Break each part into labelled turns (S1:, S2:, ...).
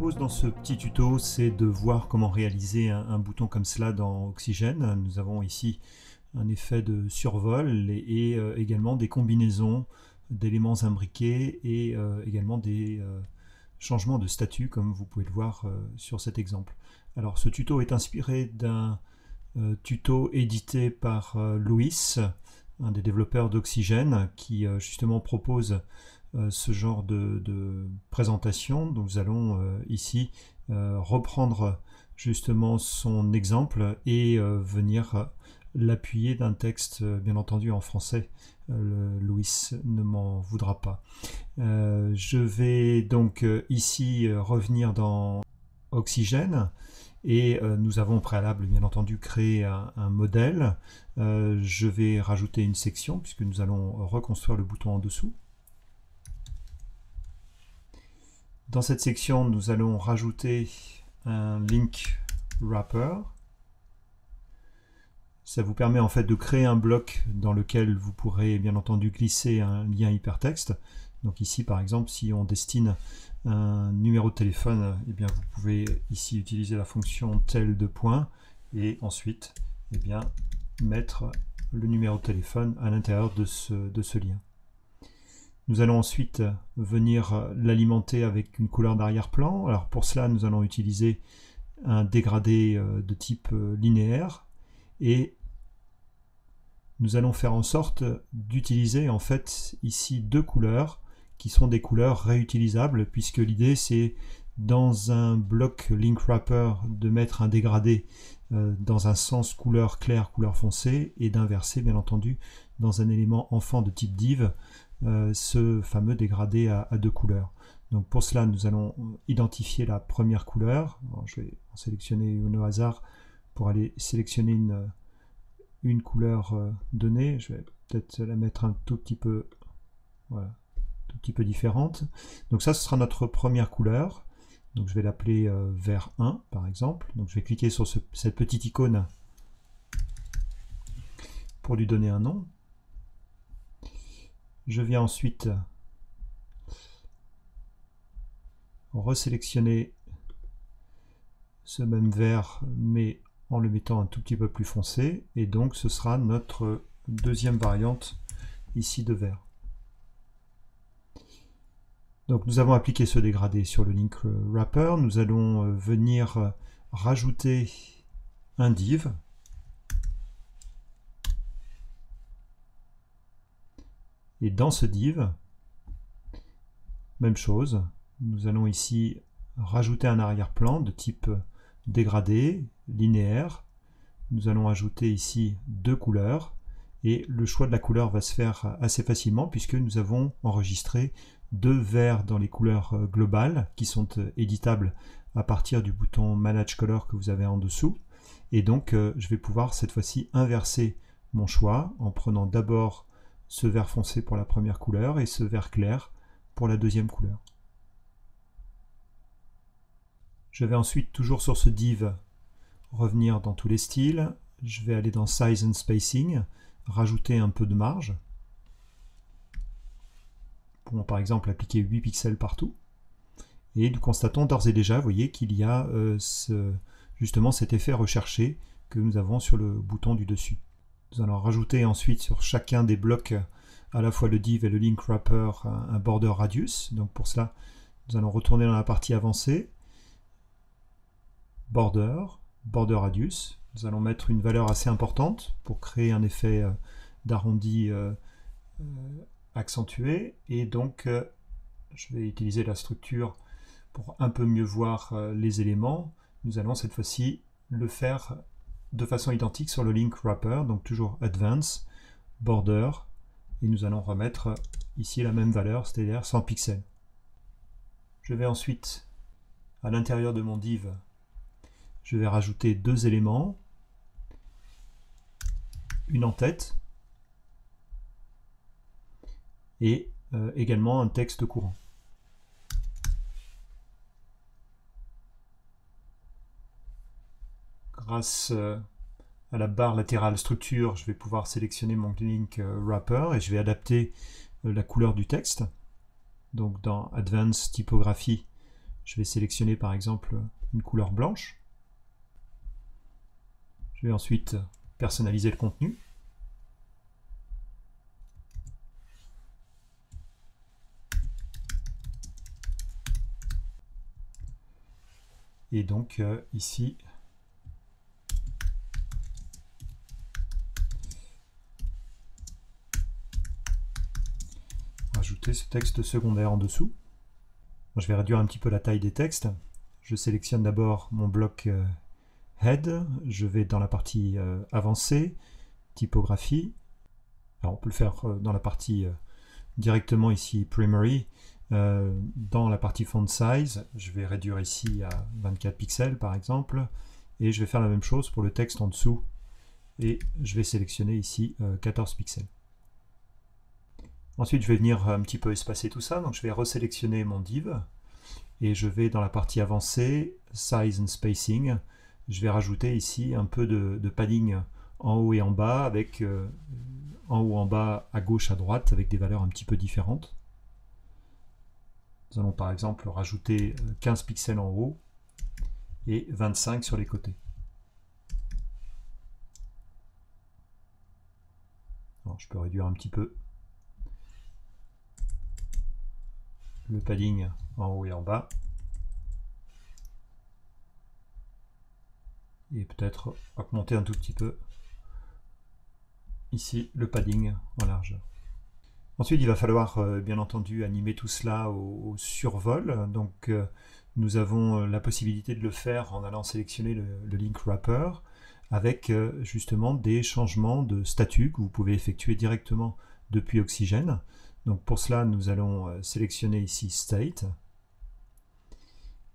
S1: propose dans ce petit tuto, c'est de voir comment réaliser un bouton comme cela dans Oxygène. Nous avons ici un effet de survol et également des combinaisons d'éléments imbriqués et également des changements de statut, comme vous pouvez le voir sur cet exemple. Alors ce tuto est inspiré d'un tuto édité par Louis, un des développeurs d'Oxygène, qui justement propose ce genre de présentation. Donc nous allons ici reprendre justement son exemple et venir l'appuyer d'un texte bien entendu en français. Louis ne m'en voudra pas. Je vais donc ici revenir dans Oxygène et nous avons au préalable bien entendu créé un modèle. Je vais rajouter une section puisque nous allons reconstruire le bouton en dessous. Dans cette section, nous allons rajouter un link wrapper. Ça vous permet en fait de créer un bloc dans lequel vous pourrez bien entendu glisser un lien hypertexte. Donc ici par exemple, si on destine un numéro de téléphone, eh bien vous pouvez ici utiliser la fonction tel de point et ensuite eh bien, mettre le numéro de téléphone à l'intérieur de ce lien. Nous allons ensuite venir l'alimenter avec une couleur d'arrière-plan. Alors pour cela, nous allons utiliser un dégradé de type linéaire et nous allons faire en sorte d'utiliser en fait ici deux couleurs qui sont des couleurs réutilisables, puisque l'idée c'est dans un bloc link wrapper de mettre un dégradé dans un sens couleur claire, couleur foncée, et d'inverser bien entendu dans un élément enfant de type div ce fameux dégradé à deux couleurs. Donc pour cela, nous allons identifier la première couleur. Alors, je vais en sélectionner une au hasard pour aller sélectionner une couleur donnée. Je vais peut-être la mettre un tout petit peu, voilà, tout petit peu différente. Donc ça, ce sera notre première couleur. Donc je vais l'appeler vert 1 par exemple. Donc je vais cliquer sur cette petite icône pour lui donner un nom. Je viens ensuite resélectionner ce même vert, mais en le mettant un tout petit peu plus foncé, et donc ce sera notre deuxième variante ici de vert. Donc nous avons appliqué ce dégradé sur le link wrapper. Nous allons venir rajouter un div. Et dans ce div, même chose, nous allons ici rajouter un arrière-plan de type dégradé, linéaire. Nous allons ajouter ici deux couleurs et le choix de la couleur va se faire assez facilement puisque nous avons enregistré deux verts dans les couleurs globales qui sont éditables à partir du bouton Manage Color que vous avez en dessous. Et donc je vais pouvoir cette fois-ci inverser mon choix en prenant d'abord ce vert foncé pour la première couleur et ce vert clair pour la deuxième couleur. Je vais ensuite, toujours sur ce div, revenir dans tous les styles. Je vais aller dans Size and Spacing, rajouter un peu de marge. Pour par exemple appliquer 8 pixels partout. Et nous constatons d'ores et déjà, vous voyez, qu'il y a justement cet effet recherché que nous avons sur le bouton du dessus. Nous allons rajouter ensuite sur chacun des blocs, à la fois le div et le link wrapper, un border radius. Donc pour cela, nous allons retourner dans la partie avancée. Border radius. Nous allons mettre une valeur assez importante pour créer un effet d'arrondi accentué. Et donc, je vais utiliser la structure pour un peu mieux voir les éléments. Nous allons cette fois-ci le faire de façon identique sur le link wrapper, donc toujours Advance, Border, et nous allons remettre ici la même valeur, c'est-à-dire 100 pixels. Je vais ensuite, à l'intérieur de mon div, je vais rajouter deux éléments, une en-tête et également un texte courant. Grâce à la barre latérale structure, je vais pouvoir sélectionner mon link wrapper et je vais adapter la couleur du texte. Donc dans Advanced Typography, Je vais sélectionner par exemple une couleur blanche. Je vais ensuite personnaliser le contenu. Et donc ici, rajouter ce texte secondaire en dessous. Je vais réduire un petit peu la taille des textes. Je sélectionne d'abord mon bloc Head. Je vais dans la partie avancée, typographie. Alors on peut le faire dans la partie directement ici, Primary. Dans la partie Font Size, je vais réduire ici à 24 pixels par exemple. Et je vais faire la même chose pour le texte en dessous. Et je vais sélectionner ici 14 pixels. Ensuite, je vais venir un petit peu espacer tout ça. Donc je vais resélectionner mon div. Et je vais dans la partie avancée, Size and Spacing. Je vais rajouter ici un peu de padding en haut et en bas, avec en haut, en bas, à gauche, à droite, avec des valeurs un petit peu différentes. Nous allons par exemple rajouter 15 pixels en haut et 25 sur les côtés. Alors, je peux réduire un petit peu le padding en haut et en bas. Et peut-être augmenter un tout petit peu ici le padding en largeur. Ensuite, il va falloir bien entendu animer tout cela au survol. Donc nous avons la possibilité de le faire en allant sélectionner le link wrapper avec justement des changements de statut que vous pouvez effectuer directement depuis Oxygène. Donc pour cela, nous allons sélectionner ici State.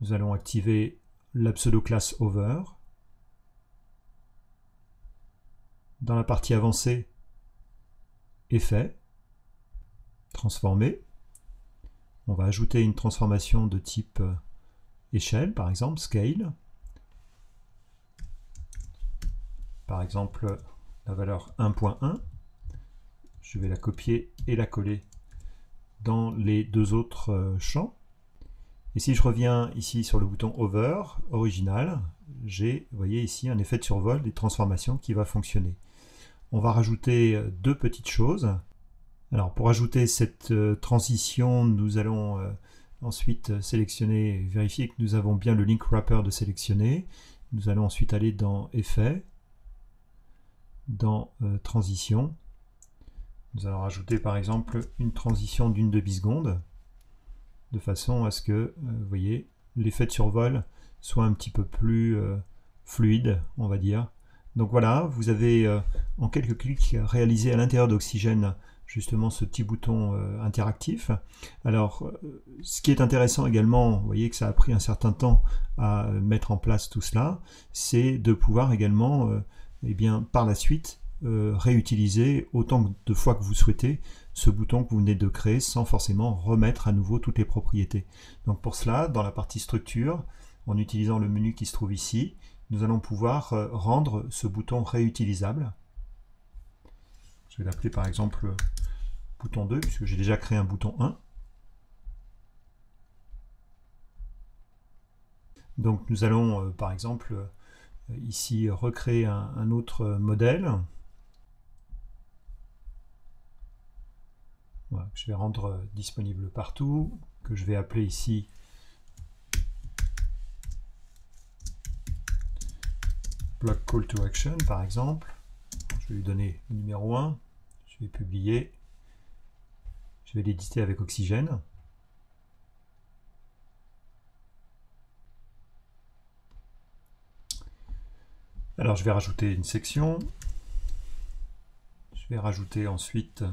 S1: Nous allons activer la pseudo-classe Over. Dans la partie avancée, Effet, Transformer. On va ajouter une transformation de type échelle, par exemple, Scale. Par exemple, la valeur 1.1. Je vais la copier et la coller dans les deux autres champs. Et si je reviens ici sur le bouton Over, original, j'ai, vous voyez ici, un effet de survol des transformations qui va fonctionner. On va rajouter deux petites choses. Alors pour ajouter cette transition, nous allons ensuite sélectionner, vérifier que nous avons bien le link wrapper de sélectionner. Nous allons ensuite aller dans Effet, dans Transition. Nous allons rajouter par exemple une transition d'une demi-seconde, de façon à ce que, vous voyez, l'effet de survol soit un petit peu plus fluide, on va dire. Donc voilà, vous avez en quelques clics réalisé à l'intérieur d'Oxygène justement ce petit bouton interactif. Alors, ce qui est intéressant également, vous voyez que ça a pris un certain temps à mettre en place tout cela, c'est de pouvoir également, eh bien, par la suite, réutiliser autant de fois que vous souhaitez ce bouton que vous venez de créer sans forcément remettre à nouveau toutes les propriétés. Donc pour cela, dans la partie structure, en utilisant le menu qui se trouve ici, nous allons pouvoir rendre ce bouton réutilisable. Je vais l'appeler par exemple bouton 2, puisque j'ai déjà créé un bouton 1. Donc nous allons par exemple ici recréer un autre modèle. Voilà, que je vais rendre disponible partout, que je vais appeler ici block call to action par exemple. Je vais lui donner le numéro 1, je vais publier, je vais l'éditer avec Oxygène. Alors je vais rajouter une section, je vais rajouter ensuite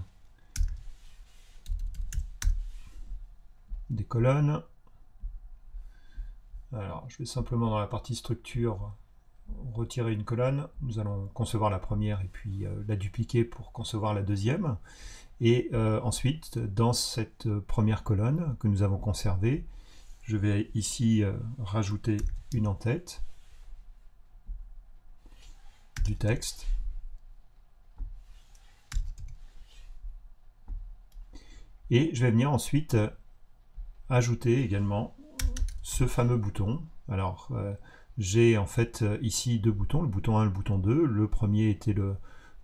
S1: des colonnes. Alors je vais simplement dans la partie structure retirer une colonne, nous allons concevoir la première et puis la dupliquer pour concevoir la deuxième. Et ensuite, dans cette première colonne que nous avons conservée, je vais ici rajouter une en-tête, du texte, et je vais venir ensuite ajouter également ce fameux bouton. Alors, j'ai en fait ici deux boutons, le bouton 1 et le bouton 2. Le premier était le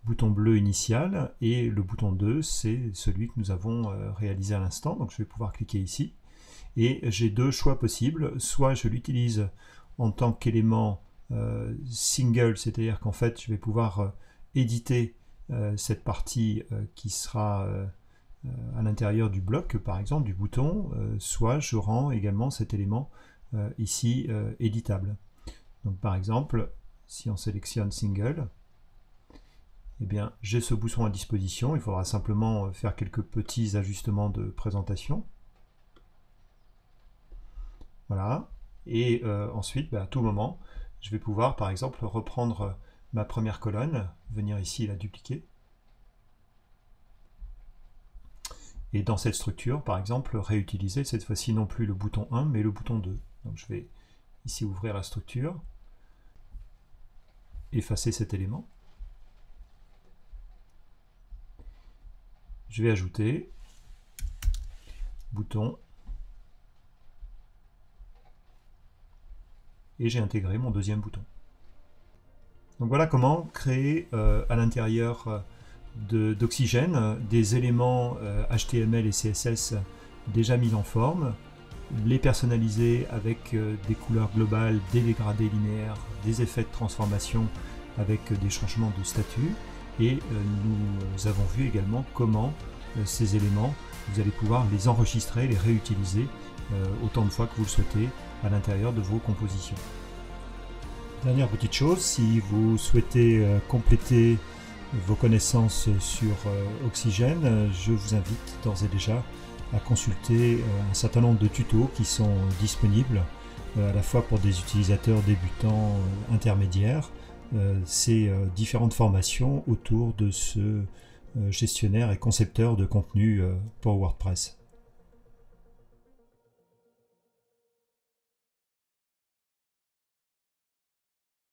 S1: bouton bleu initial et le bouton 2, c'est celui que nous avons réalisé à l'instant. Donc, je vais pouvoir cliquer ici. Et j'ai deux choix possibles. Soit je l'utilise en tant qu'élément single, c'est-à-dire qu'en fait, je vais pouvoir éditer cette partie qui sera à l'intérieur du bloc, par exemple, du bouton, soit je rends également cet élément ici éditable. Donc par exemple, si on sélectionne Single, eh bien j'ai ce bouton à disposition, il faudra simplement faire quelques petits ajustements de présentation. Voilà, et ensuite, à tout moment, je vais pouvoir par exemple reprendre ma première colonne, venir ici la dupliquer, et dans cette structure, par exemple, réutiliser cette fois-ci non plus le bouton 1, mais le bouton 2. Donc je vais ici ouvrir la structure, effacer cet élément. Je vais ajouter bouton, et j'ai intégré mon deuxième bouton. Donc voilà comment créer à l'intérieur d'Oxygène des éléments HTML et CSS déjà mis en forme, les personnaliser avec des couleurs globales, des dégradés linéaires, des effets de transformation avec des changements de statut, et nous avons vu également comment ces éléments, vous allez pouvoir les enregistrer, les réutiliser autant de fois que vous le souhaitez à l'intérieur de vos compositions. Dernière petite chose, si vous souhaitez compléter vos connaissances sur Oxygène, je vous invite d'ores et déjà à consulter un certain nombre de tutos qui sont disponibles à la fois pour des utilisateurs débutants intermédiaires, ces différentes formations autour de ce gestionnaire et concepteur de contenu pour WordPress.